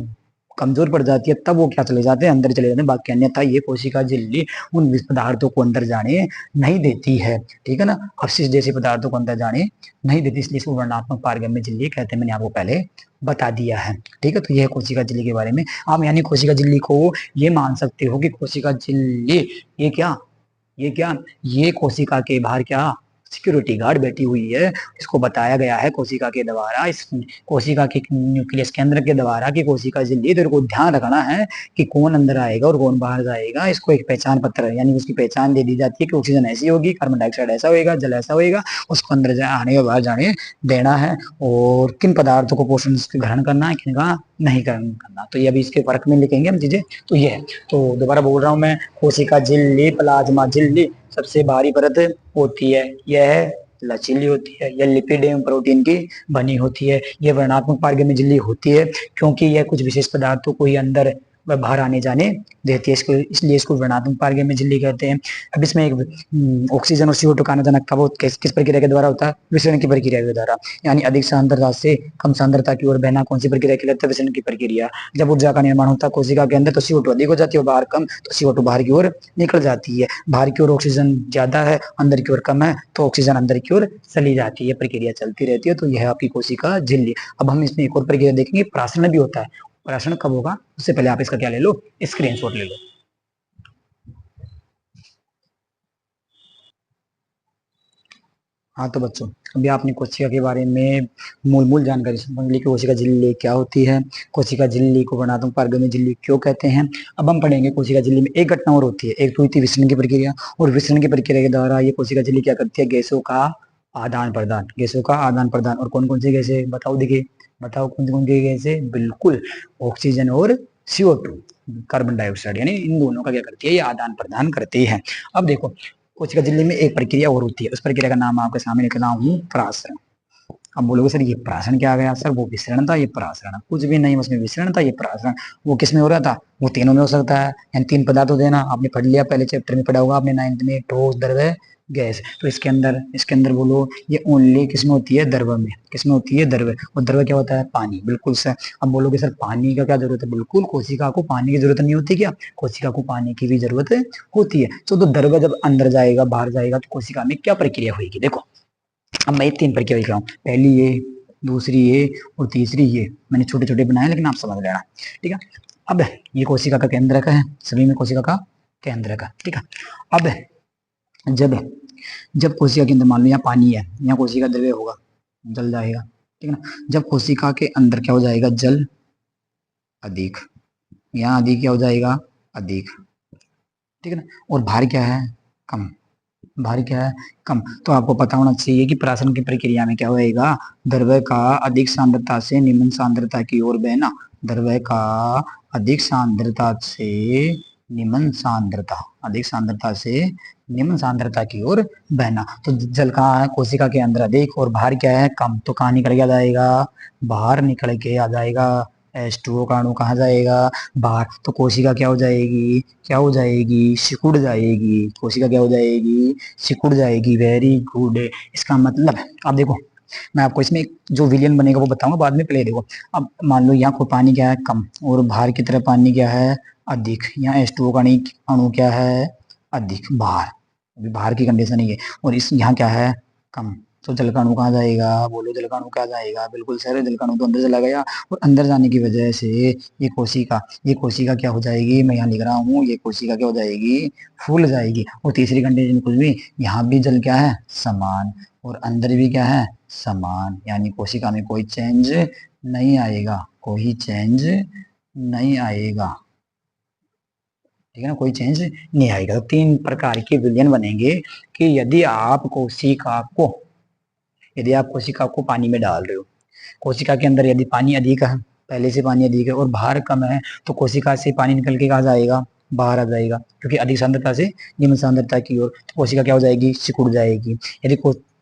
कमजोर पड़ जाती है तब वो क्या चले जाते हैं? अंदर चले जाते हैं। बाकी अन्यथा ये कोशिका झिल्ली उन पदार्थों को अंदर जाने नहीं देती है। ठीक है ना, अपशिष्ट जैसे पदार्थों को अंदर जाने नहीं देती, इसलिए इसको वर्णात्मक पारगम्य झिल्ली कहते हैं। मैंने आपको पहले बता दिया है। ठीक है, तो यह है कोशिका झिल्ली के बारे में। आप यानी कोशिका झिल्ली को ये मान सकते हो कि कोशिका झिल्ली ये क्या? ये क्या? ये कोशिका के बाहर क्या सिक्योरिटी गार्ड बैठी हुई है। इसको बताया गया है कोशिका के द्वारा, इस कोशिका के न्यूक्लियस केंद्र के द्वारा कि कोशिका झिल्ली तेरे को ध्यान रखना है कि कौन अंदर आएगा और कौन बाहर जाएगा। इसको एक पहचान पत्र यानी उसकी पहचान दे दी जाती है कि ऑक्सीजन ऐसी होगी, कार्बन डाइऑक्साइड ऐसा होगा, जल ऐसा होगा, उसको अंदर आने और बाहर जाने देना है। और किन पदार्थों को पोषण ग्रहण करना है, किन का नहीं करना। तो ये अभी इसके फर्क में लिखेंगे हम चीजें। तो ये है। तो दोबारा बोल रहा हूँ मैं, कोशिका झिल्ली, प्लाज्मा झिल्ली सबसे बाहरी परत होती है। यह लचीली होती है, यह लिपिड एवं प्रोटीन की बनी होती है। यह वर्णात्मक पारगम्य झिल्ली होती है क्योंकि यह कुछ विशेष पदार्थों को ही अंदर व बाहर आने जाने देती है। इसको इसलिए इसको वर्णात्मक पारगम्य झिल्ली कहते हैं। अब इसमें एक ऑक्सीजन और CO2 का आना जाना कब किस प्रक्रिया के द्वारा होता है? विसरण की प्रक्रिया के द्वारा। यानी अधिक सांद्रता से कम सांद्रता की ओर बहना कौन सी प्रक्रिया कहलाती है? विसरण की प्रक्रिया। जब ऊर्जा का निर्माण होता है कोशिका के अंदर तो CO2 अधिक हो जाती है और बाहर कम, तो CO2 बाहर की ओर निकल जाती है। बाहर की ओर ऑक्सीजन ज्यादा है, अंदर की ओर कम है, तो ऑक्सीजन अंदर की ओर चली जाती है। प्रक्रिया चलती रहती है। तो यह आपकी कोशिका झिल्ली। अब हम इसमें एक और प्रक्रिया देखेंगे, प्रासरण भी होता है। प्रासरण कब होगा उससे पहले आप इसका क्या ले लो? स्क्रीनशॉट ले लो। हाँ तो बच्चों, अभी आपने कोशिका के बारे में मूल जानकारी समझ ली कि कोशिका झिल्ली क्या होती है, कोशिका झिल्ली को वर्णात्मक पारगम्य झिल्ली क्यों कहते हैं। अब हम पढ़ेंगे कोशिका झिल्ली में एक घटना और होती है, एक तो होती है विसरण की प्रक्रिया, और विसरण की प्रक्रिया के द्वारा ये कोशिका झिल्ली क्या करती है, गैसों का आदान प्रदान, गैसों का आदान प्रदान। और कौन कौन सी गैसें बताओ, देखिए बताओ कौन कौन सी गैसें, बिल्कुल ऑक्सीजन और CO2, कार्बन डाइऑक्साइड, यानी इन दोनों का क्या करती है, ये आदान प्रदान करती है। अब देखो कोशिका झिल्ली में एक प्रक्रिया और होती है, उस प्रक्रिया का नाम आपके सामने लिख रहा हूँ, परासरण। अब बोलोगे सर ये परासरण क्या आ गया, सर वो विसरण था ये परासरण, कुछ भी नहीं उसमें विसरण था ये परासरण। वो किस में हो रहा था, वो तीनों में हो सकता है, यानी तीन पदार्थ होते हैं ना, आपने पढ़ लिया पहले चैप्टर में पढ़ा होगा आपने 9th में, ठोस द्रव्य गैस। तो इसके अंदर बोलो ये ओनली किसमें होती है, द्रव्य में, किसमें होती है, द्रव्य। और द्रव्य क्या होता है, पानी, बिल्कुल सर। अब बोलोगे सर पानी का क्या जरूरत है, बिल्कुल कोशिका को पानी की जरूरत नहीं होती क्या, कोशिका को पानी की भी जरूरत होती है। तो द्रव्य जब अंदर जाएगा बाहर जाएगा तो कोशिका में क्या प्रक्रिया होगी, देखो अब मैं तीन प्रक्रिया लिख रहा हूँ, पहली ये, दूसरी ये और तीसरी ये, मैंने छोटे छोटे बनाए लेकिन आप समझ लेना, ठीक है। अब ये कोशिका का केंद्रक है, सभी में कोशिका का केंद्रक है, ठीक है। अब जब जब कोशिका के अंदर मान लो यहाँ पानी है, यहाँ कोशिका द्रव्य होगा, जल जाएगा, ठीक है ना। जब कोशिका के अंदर क्या हो जाएगा, जल अधिक, यहाँ अधिक क्या हो जाएगा, अधिक, ठीक है ना। और भार क्या है, कम, भार क्या है, कम। तो आपको पता होना चाहिए कि परासरण की प्रक्रिया में क्या होएगा, द्रव्य का अधिक सांद्रता से निम्न सांद्रता की ओर बहना, द्रव्य का अधिक सांद्रता से निम्न सांद्रता, अधिक सांद्रता से निम्न सांद्रता की ओर बहना। तो जल कहाँ है, कोशिका के अंदर अधिक, और बाहर क्या है, कम। तो कहाँ निकल के आ जाएगा, बाहर निकल के आ जाएगा, H2O का अणु कहाँ जाएगा, बाहर। तो कोशिका क्या हो जाएगी, क्या हो जाएगी, सिकुड़ जाएगी, कोशिका क्या हो जाएगी, सिकुड़ जाएगी, वेरी गुड। इसका मतलब आप देखो, मैं आपको इसमें जो विलियन बनेगा वो बताऊंगा बाद में, पहले देखो। अब मान लो यहाँ को पानी क्या है, कम, और बाहर की तरफ पानी क्या है, अधिक। यहाँ H2O का अणु क्या है, अधिक, बाहर, अभी बाहर की कंडीशन ही है। और इस यहाँ क्या है, कम। तो जल का अणु कहाँ जाएगा, बोलो जल का अणु क्या जाएगा, बिल्कुल सर, जल का अणु तो अंदर चला गया। और अंदर जाने की वजह से ये कोशिका क्या हो जाएगी, मैं यहाँ लिख रहा हूँ, ये कोशिका क्या हो जाएगी, फूल जाएगी। और तीसरी कंडीशन कुछ भी, यहाँ भी जल क्या है, समान, और अंदर भी क्या है, समान, यानी कोशिका में कोई चेंज नहीं आएगा, कोई चेंज नहीं आएगा, ठीक है ना, कोई चेंज नहीं आएगा। तो तीन प्रकार के विलयन बनेंगे कि यदि आप कोशिका को पानी में डाल रहे हो, कोशिका के अंदर यदि पानी अधिक है, पहले से पानी अधिक है, और बाहर कम है, तो कोशिका से पानी निकल के कहा जाएगा, बाहर आ जाएगा, क्योंकि अधिक सांद्रता से निम्न सांद्रता की ओर। तो कोशिका क्या हो जाएगी, सिकुड़ जाएगी। यदि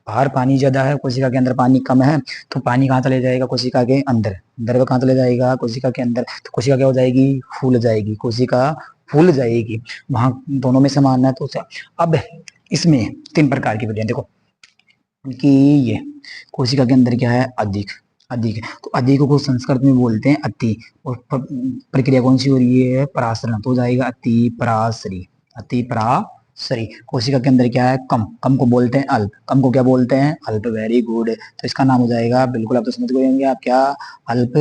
बाहर पानी ज्यादा है, कोशिका के अंदर पानी कम है, तो पानी कहाँ चले जाएगा, कोशिका के अंदर, द्रव्य कहाँ चले जाएगा, कोशिका के अंदर। तो कोशिका क्या हो जाएगी, फूल जाएगी, कोशिका फूल जाएगी, वहां दोनों में समान है। तो अब इसमें तीन प्रकार की विधियां देखो कि ये कोशिका के अंदर क्या है, अधिक, अधिक है, तो अधिक को संस्कृत में बोलते हैं अति। और प्रक्रिया कौन सी हो रही है, परासरण, तो हो जाएगा अति परासरी, अति परासरी। कोशिका के अंदर क्या है, कम, कम को बोलते हैं अल्प, कम को क्या बोलते हैं, अल्प, वेरी गुड। तो इसका नाम हो जाएगा, बिल्कुल आप तो समझ गए होंगे आप, क्या, अल्प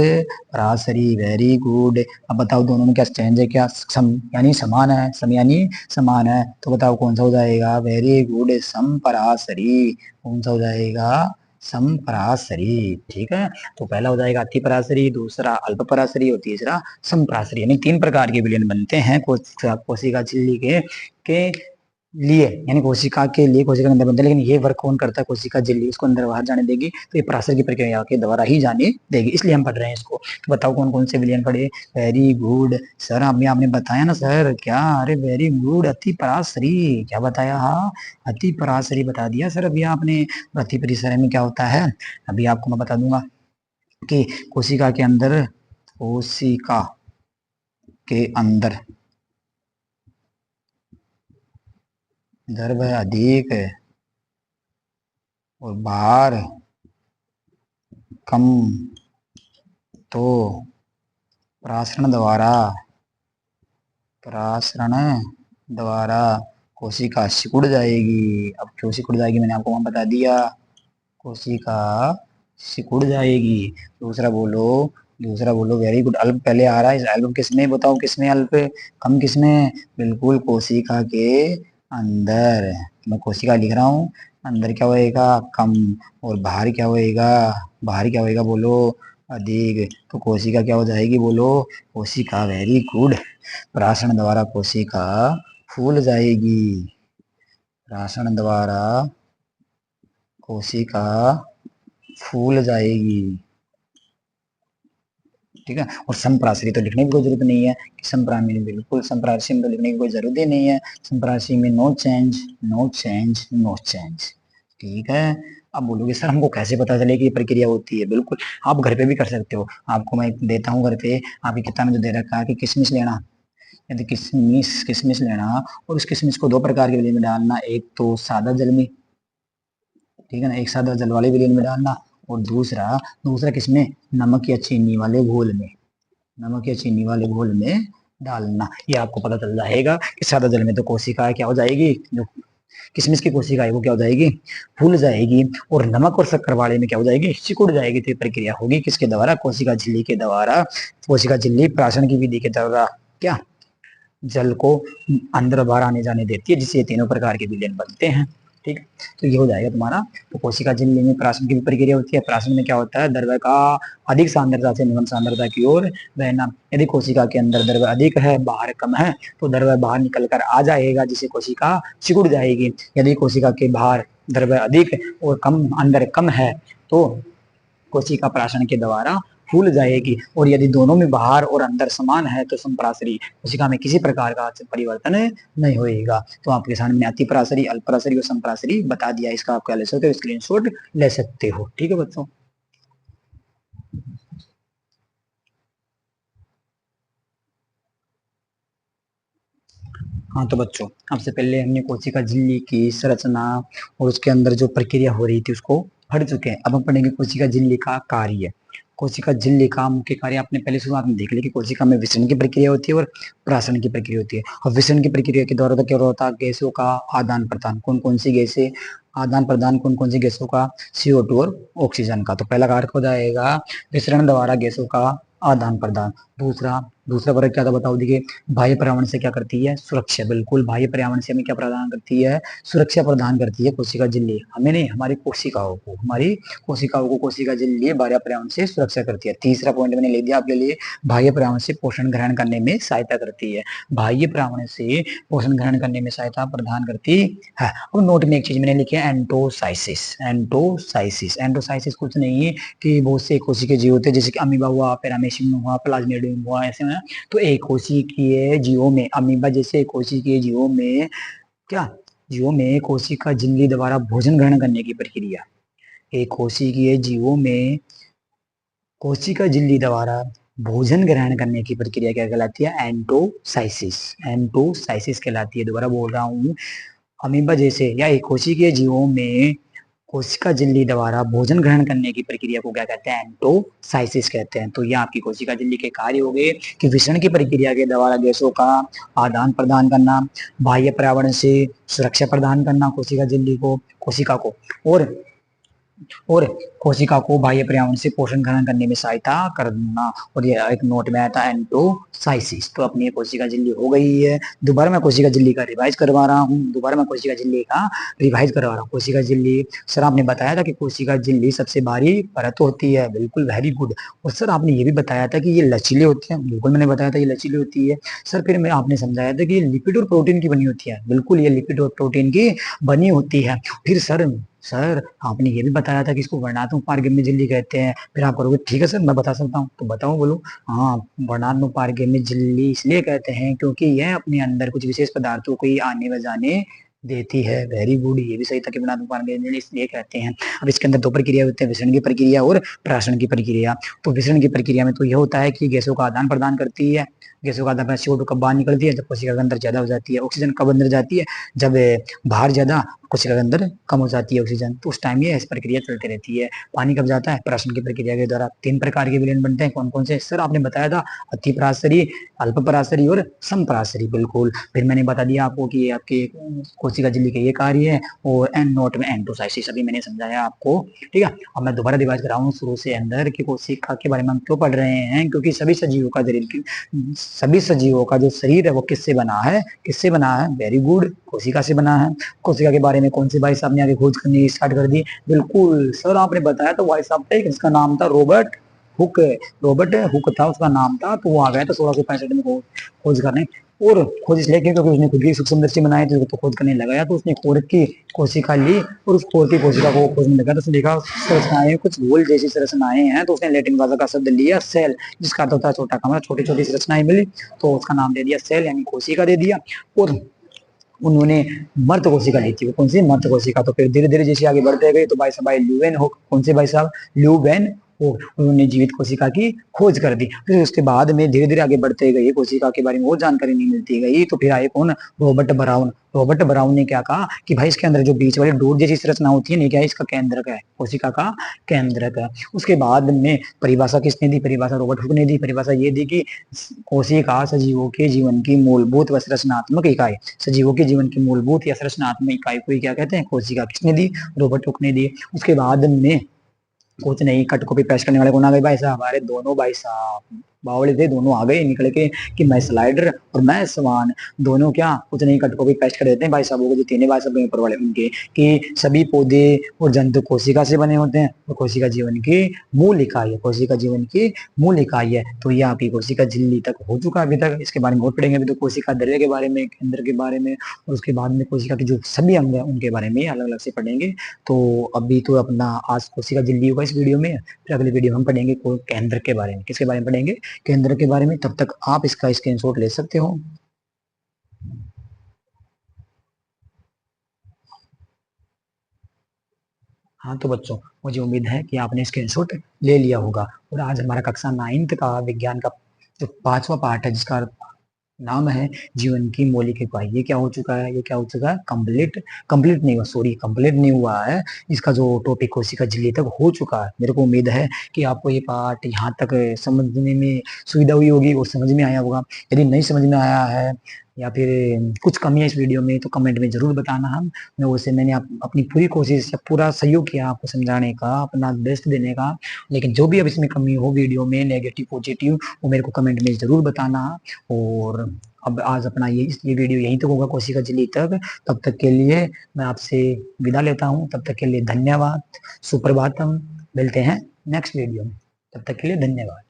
परासरी, वेरी गुड। अब बताओ दोनों में क्या चेंज है, क्या सम यानी समान है, सम यानी समान है, तो बताओ कौन सा हो जाएगा, वेरी गुड, समपरासरी। कौन सा हो जाएगा, समपरासरी, ठीक है। तो पहला हो जाएगा अति परासरी, दूसरा अल्प परासरी, और तीसरा समपरासरी, यानी तीन प्रकार के विलयन बनते हैं कोशिका झिल्ली के लिए, यानी कोशिका के लिए, कोशिका के अंदर बनते हैं। लेकिन ये वर्क कौन करता है, कोशिका झिल्ली उसको अंदर बाहर जाने देगी, तो ये परासर की प्रक्रिया के द्वारा ही जाने देगी, इसलिए हम पढ़ रहे हैं इसको। तो बताओ कौन कौन से विलयन पढ़े, वेरी गुड सर, अभी आपने बताया ना सर, क्या, अरे वेरी गुड, अति परासरी, क्या बताया, हाँ अति परासरी बता दिया सर अभी आपने। अति परासरी में क्या होता है, अभी आपको मैं बता दूंगा कि कोशिका के अंदर द्रव्य अधिक और बाहर कम, तो परासरण द्वारा कोशिका सिकुड़ जाएगी। अब क्यों सिकुड़ जाएगी मैंने आपको वहां बता दिया, कोशिका सिकुड़ जाएगी। दूसरा बोलो वेरी गुड, अल्प पहले आ रहा है, अल्प किसमें, बताओ किसमें अल्प, कम किसमें, बिल्कुल कोशिका के अंदर। मैं कोशिका लिख रहा हूँ, अंदर क्या होएगा, कम, और बाहर क्या होएगा, बाहर क्या होएगा बोलो, अधिक। तो कोशिका क्या हो जाएगी बोलो, कोशिका, वेरी गुड। प्राशन द्वारा कोशिका फूल जाएगी, प्राशन द्वारा कोशिका फूल जाएगी, ठीक है। और संप्रासरी तो लिखने की कोई जरूरत नहीं है कि संप्रामी, बिल्कुल संप्रासी में तो लिखने की कोई जरूरत ही नहीं है। संप्रासी में no change, no change, no change, ठीक है। अब बोलोगे सर हमको कैसे पता चले कि ये प्रक्रिया होती है, बिल्कुल आप घर पे भी कर सकते हो। आपको मैं देता हूँ घर पे, आपकी किताब में जो दे रखा है कि किशमिश लेना, यदि किशमिश किशमिश लेना, और उस किशमिश को दो प्रकार के विलयन में डालना, एक तो सादा जल में, ठीक है ना, एक सादा जल वाले विलयन में डालना, और दूसरा दूसरा किसमें, नमक या चीनी वाले घोल में, नमक या चीनी वाले घोल में डालना। ये आपको पता चल जाएगा कि सादा जल में तो कोशिका क्या हो जाएगी, जो किशमिश की कोशिका है वो क्या हो जाएगी, फूल जाएगी, और नमक और शक्कर वाले में क्या हो जाएगी, सिकुड़ जाएगी। तो ये प्रक्रिया होगी किसके द्वारा, कोशिका झिल्ली के द्वारा। कोशिका झिल्ली प्राशन की विधि के द्वारा क्या जल को अंदर बाहर आने जाने देती है, जिससे ये तीनों प्रकार के विलयन बनते हैं, ठीक है। तो ये हो जाएगा तुम्हारा। तो कोशिका झिल्ली में प्राशन की भी प्रक्रिया होती है। प्राशन में क्या होता है, द्रव्य का अधिक सांद्रता से निम्न सांद्रता की ओर बहना। यदि कोशिका के अंदर द्रव्य अधिक है, बाहर कम है, तो द्रव्य बाहर निकल कर आ जाएगा, जिससे कोशिका सिकुड़ जाएगी। यदि कोशिका के बाहर द्रव्य अधिक और कम, अंदर कम है, तो कोशिका प्राशन के द्वारा फूल जाएगी। और यदि दोनों में बाहर और अंदर समान है, तो संप्रासरी कोशिका में किसी प्रकार का परिवर्तन नहीं होएगा। तो आपके सामने अतिप्रासरी, अल्परासरी और संप्रासरी बता दिया। इसका आप क्या ले सकते हो, स्क्रीनशॉट ले सकते हो, ठीक है बच्चों। हाँ तो बच्चों, सबसे पहले हमने कोशिका झिल्ली की संरचना और उसके अंदर जो प्रक्रिया हो रही थी उसको पढ़ चुके हैं। अब हम पढ़ेंगे कोशिका झिल्ली का कार्य। कोशिका झिल्ली का मुख्य कार्य आपने पहले शुरुआत में देख लिया कि कोशिका में विसरण की प्रक्रिया होती है और प्राशन की प्रक्रिया होती है। और विसरण की प्रक्रिया के द्वारा तो क्या होता है, गैसों का आदान प्रदान। कौन कौन सी गैसें आदान प्रदान, कौन कौन सी गैसों का, CO2 और ऑक्सीजन का। तो पहला कार्य हो जाएगा विसरण द्वारा गैसों का आदान प्रदान। दूसरा दूसरा वर्ग क्या था बताओ, देखिए बाह्य पर्यावरण से क्या करती है, सुरक्षा। बिल्कुल बाह्य पर्यावरण से हमें क्या प्रदान करती है, सुरक्षा प्रदान करती है कोशिका झिल्ली। हमें नहीं, हमारी कोशिकाओं को, हमारी कोशिकाओं को कोशिका झिल्ली बाह्य पर्यावरण से सुरक्षा करती है। तीसरा पॉइंट मैंने लिख दिया आपके लिए, बाह्य पर्यावरण से पोषण ग्रहण करने में सहायता करती है। बाह्य पर्यावरण से पोषण ग्रहण करने में सहायता प्रदान करती है। अब नोट में एक चीज मैंने लिखी है, एंटोसाइसिस। एंटोसाइसिस, एंटोसाइसिस कुछ नहीं है कि बहुत से कोशिकीय जीव होते हैं, जैसे कि अमीबा हुआ, पैरामीशियम हुआ, प्लाज्मोडियम हुआ, ऐसे में। तो एक कोशिकीय जीवों में, अमीबा जैसे कोशिकीय जीवों में क्या, जीवों में कोशिका झिल्ली द्वारा भोजन ग्रहण करने की प्रक्रिया, एक कोशिकीय जीवों में कोशिका झिल्ली द्वारा भोजन ग्रहण करने की प्रक्रिया क्या कहलाती है, एंटोसाइसिस। एंटोसाइसिस कहलाती है। दोबारा बोल रहा हूँ, अमीबा जैसे या एक कोशिकीय जीवों में कोशिका झिल्ली द्वारा भोजन ग्रहण करने की प्रक्रिया को क्या कहते हैं, एंटोसाइसिस कहते हैं। तो ये आपकी कोशिका झिल्ली के कार्य हो गए कि विसरण की प्रक्रिया के द्वारा गैसों का आदान प्रदान करना, बाह्य पर्यावरण से सुरक्षा प्रदान करना कोशिका झिल्ली को, कोशिका को, और कोशिका को बाह्य पर्यावरण से पोषण ग्रहण करने में सहायता करना। और ये एक नोट में आया था एंटोसाइसिस। तो अपनी कोशिका झिल्ली हो गई है। दोबारा मैं कोशिका झिल्ली का रिवाइज करवा रहा हूँ, दोबारा मैं कोशिका झिल्ली का रिवाइज करवा रहा हूँ। कोशिका झिल्ली, सर आपने बताया था कि कोशिका झिल्ली सबसे बारीक परत होती है, बिल्कुल वेरी गुड। और सर आपने ये भी बताया था कि ये लचीले होते हैं, बिल्कुल मैंने बताया था ये लचीले होती है। सर फिर मैं आपने समझाया था कि ये लिपिड और प्रोटीन की बनी होती है, बिल्कुल ये लिपिड और प्रोटीन की बनी होती है। फिर सर आपने ये भी बताया था कि इसको वर्णात्मक पारगम्य झिल्ली कहते हैं। फिर आप करोगे ठीक है सर मैं बता सकता हूँ, तो बताऊं बोलो। हाँ, वर्णात्मक पारगम्य झिल्ली इसलिए कहते हैं क्योंकि यह अपने अंदर कुछ विशेष पदार्थों को ही आने व जाने देती है। वेरी गुड, ये भी सही था कि वर्णात्मक पारगम्य झिल्ली इसलिए कहते हैं। अब इसके अंदर दो प्रक्रिया होती है, विसरण की प्रक्रिया और प्राशन की प्रक्रिया। तो विसरण की प्रक्रिया में तो यह होता है कि गैसों का आदान प्रदान करती है। गैसों का आदान प्रदान, CO2 कब बाहर निकलती है, जब कोशिका के अंदर ज्यादा हो जाती है। ऑक्सीजन कब अंदर जाती है, जब बाहर ज्यादा, कोशिका के अंदर कम हो जाती है ऑक्सीजन। तो उस टाइम ये ऐसी प्रक्रिया चलती रहती है। पानी कब जाता है, प्राशन की प्रक्रिया के द्वारा। तीन प्रकार के विलयन बनते हैं, कौन कौन से सर आपने बताया था, अतिपराशरी, अल्पपराशरी और समपराशरी। बिल्कुल, फिर मैंने बता दिया आपको कि ये आपके कोशिका झिल्ली के ये कार्य है। और एंड नोट में एंटोसाइसिस अभी मैंने समझाया आपको, ठीक है। अब मैं दोबारा रिवाइज कर रहा हूँ शुरू से अंदर कि कोशिका के बारे में हम क्यों पढ़ रहे हैं, क्योंकि सभी सजीवों का शरीर की सभी सजीवों का जो शरीर है वो किससे बना है, किससे बना है, वेरी गुड, कोशिका से बना है। कोशिका के बारे में कौन से भाई साहब ने आगे खोज करनी स्टार्ट कर दी, बिल्कुल सर आपने बताया तो भाई साहब थे, इसका नाम था रॉबर्ट हुक। रॉबर्ट हुक था उसका नाम था, तो वो आ गया था 1665 में खोज करने। और खोज इसलिए क्योंकि उसने खुद की सूक्ष्म दर्शी बनाई थी, तो खोज करने लगाया तो उसने कोरक की कोशिका ली और उस कोरक की कोशिका को खोजने लगा, तो उसने देखा संरचनाएं कुछ गोल जैसी संरचनाएं हैं, तो उसने लैटिन भाषा का शब्द लिया सेल, जिसका अर्थ होता है छोटा कमरा, छोटी छोटी संरचनाएं मिली तो उसका नाम दे दिया सेल यानी कोशिका दे दिया। और उन्होंने मर्त कोशिका ली थी, वो कौन सी, मर्त कोशिका। तो फिर धीरे धीरे जैसे आगे बढ़ते गए तो भाई साहब ल्यूवेन हो, कौन से भाई साहब, ल्यूवेन हो, उन्होंने जीवित कोशिका की खोज कर दी। फिर उसके बाद में धीरे धीरे आगे बढ़ते गए, कोशिका के बारे में और जानकारी नहीं मिलती गई, तो फिर आए कौन, रॉबर्ट ब्राउन। रॉबर्ट ब्राउन ने क्या कहा कि भाई इसके अंदर जो बीच वाली डोर जैसी संरचना होती है नहीं, क्या इसका केंद्रक है, कोशिका का केंद्रक है। उसके बाद में परिभाषा किसने दी, परिभाषा रॉबर्ट हुक ने दी। परिभाषा ये दी कि कोशिका सजीवों के जीवन की मूलभूत व संरचनात्मक इकाई, सजीवों के जीवन की मूलभूत या संरचनात्मक इकाई को क्या कहते हैं, कोशिका। किसने दी, रॉबर्ट हुक ने दी। उसके बाद में कुछ नहीं, कट कॉपी पेस्ट करने वाले कौन आ गए भाई साहब, हमारे दोनों भाई साहब बावड़े थे, दोनों आ गए निकल के कि मैं स्लाइडर और मैं समान, दोनों क्या कुछ नहीं कट कॉपी पेस्ट कर देते हैं भाई साहब को, जो तीन भाई साहब ऊपर वाले उनके, कि सभी पौधे और जंतु कोशिका से बने होते हैं और कोशिका जीवन की मूल इकाई है, कोशिका जीवन की मूल इकाई है। तो ये आपकी कोशिका झिल्ली तक हो चुका अभी तक, इसके बारे में और पढ़ेंगे। अभी तो कोशिका द्रव्य के बारे में, केंद्र के बारे में, और उसके बाद में कोशिका के जो सभी अंग है उनके बारे में अलग अलग से पढ़ेंगे। तो अभी तो अपना आज कोशिका झिल्ली होगा इस वीडियो में, फिर अगले वीडियो हम पढ़ेंगे केंद्र के बारे में। किसके बारे में पढ़ेंगे, केंद्र के बारे में। तब तक आप इसका स्क्रीनशॉट ले सकते हो। हाँ तो बच्चों, मुझे उम्मीद है कि आपने स्क्रीनशॉट ले लिया होगा। और आज हमारा कक्षा 9th का विज्ञान का जो 5वां पार्ट है, जिसका नाम है जीवन की मौलिक इकाई, ये क्या हो चुका है, ये क्या हो चुका है, कंप्लीट, कंप्लीट नहीं हुआ, सॉरी कंप्लीट नहीं हुआ है। इसका जो टॉपिक कोशिका झिल्ली तक हो चुका है। मेरे को उम्मीद है कि आपको ये पार्ट यहाँ तक समझने में सुविधा हुई होगी और समझ में आया होगा। यदि नहीं समझ में आया है या फिर कुछ कमी है इस वीडियो में, तो कमेंट में जरूर बताना। हम मैं वैसे मैंने अपनी पूरी कोशिश, पूरा सहयोग किया आपको समझाने का, अपना बेस्ट देने का। लेकिन जो भी अब इसमें कमी हो वीडियो में, नेगेटिव पॉजिटिव, वो मेरे को कमेंट में जरूर बताना। और अब आज अपना ये वीडियो यहीं तक होगा, कोशिका झिल्ली तक। तब तक के लिए मैं आपसे विदा लेता हूँ। तब तक के लिए धन्यवाद, सुप्रभातम। मिलते हैं नेक्स्ट वीडियो में, तब तक के लिए धन्यवाद।